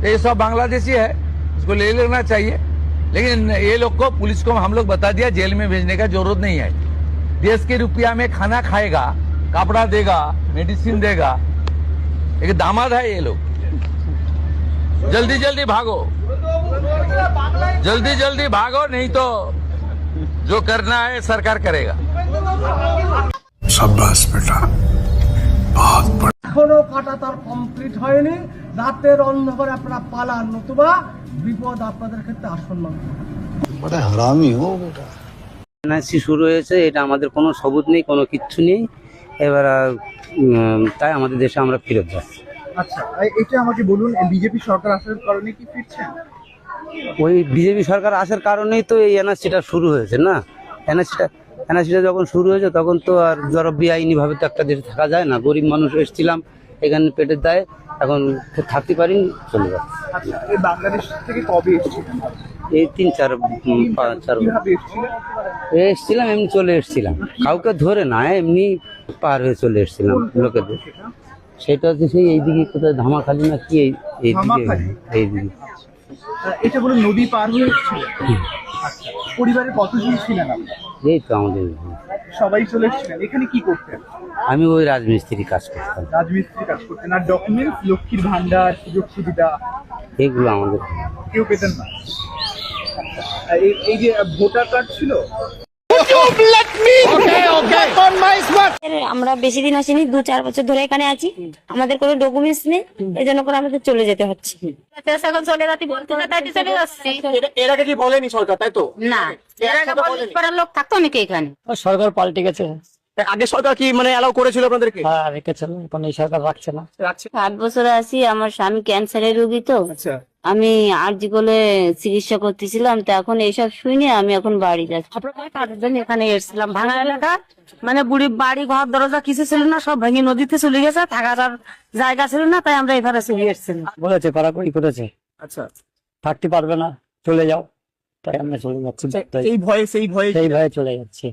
ये सब बांग्लादेशी है, इसको ले लेना चाहिए। लेकिन ये लोग को, पुलिस को हम लोग बता दिया, जेल में भेजने का जरूरत नहीं है। देश के रुपया में खाना खाएगा, कपड़ा देगा, मेडिसिन देगा। एक दामाद है ये लोग। जल्दी जल्दी भागो, जल्दी जल्दी भागो, नहीं तो जो करना है सरकार करेगा। शाबाश बेटा, बहुत बड़ा। এখনো কাটা তার কমপ্লিট হয়নি। রাতের অন্ধকারে আপনারা পালান, নতুবা বিপদ আপনাদের ক্ষেত্রে আসন্ন। बड़ा हरामी हो बेटा। এনআরসি শুরু হয়েছে, এটা আমাদের কোনো সবুত নেই, কোনো কিচ্ছু নেই। এবার তাই আমাদের দেশে আমরা ফেরত যাচ্ছি। আচ্ছা, এটা আমাকে বলুন, বিজেপি সরকার আসার কারণে কি ফিরছেন? ওই বিজেপি সরকার আসার কারণেই তো এই এনআরসিটা শুরু হয়েছে না। এনআরসিটা যখন শুরু হয়েছে তখন তো আর ধরো বেআইনি ভাবে তো একটা দেশে থাকা যায় না। গরিব মানুষ এসেছিলাম এখানে পেটের দায়ে, এখন থাকতে পারিনি, চলে যাচ্ছে। আচ্ছা, এই বাংলাদেশ থেকে কবে এসেছিলেন? এই 3-4 কিভাবে এসেছিলেন? এসছিলাম, এমনি চলে এসছিলাম, কাউকে ধরে না, এমনি পার হয়ে চলে এসছিলাম লোকেদের। সেটা হচ্ছে সেই এইদিকে কোথায় ধামাখালি না কি, এইদিকে। এটা বলুন, নদী পার হয়ে এসেছিলেন? আচ্ছা, পরিবারের কতজন ছিলেন আপনারা? এই তো আমাদের সবাই চলে এসেছিলেন। এখানে কি করতেন? আমি ওই রাজমিস্ত্রি কাজ করতাম। রাজমিস্ত্রি কাজ করতেন। আর ডকুমেন্টস, লক্ষ্মীর ভান্ডার, সুযোগ সুবিধা এগুলো আমাদের কেউ পেতেন না? আচ্ছা, এই যে ভোটার কার্ড ছিল, আমরা বেশি দিন আসিনি, 2-4 বছর ধরে এখানে আছি। আমাদের কোনো ডকুমেন্টস নেই, এই জন্য করে আমাদের চলে যেতে হচ্ছে। এখন চলে যাচ্ছি, বলতে চলে যাচ্ছি। এর আগে কি বলেনি সরকার, তাই তো? না, পাড়ার লোক থাকতো অনেকে এখানে। সরকার পাল্টে গেছে। আগে সরকার কি মানে অ্যালাউ করেছিল আপনাদেরকে? হ্যাঁ, রেখেছিল, এখন এই সরকার রাখছে না। 8 বছরে আছি। আমার স্বামী ক্যান্সারের রোগী, তো আচ্ছা, আমি আরজি বলে চিকিৎসা করতেছিলাম। তো এখন এইসব শুনে আমি এখন বাড়ি যাচ্ছি। এখানে এসেছিলাম, ভাঙা এলাকা, মানে বুড়ি বাড়ি ঘর দরজা কিছু ছিল না, সব ভেঙে নদীতে চলে গেছে, থাকার আর জায়গা ছিল না, তাই আমরা এবারে চলে এসেছিলাম। বলেছে কারাকরি করেছে, আচ্ছা, থাকতে পারবে না, চলে যাও, তাই আমরা চলে যাচ্ছি। এই ভয়ে সেই ভয়ে চলে যাচ্ছি।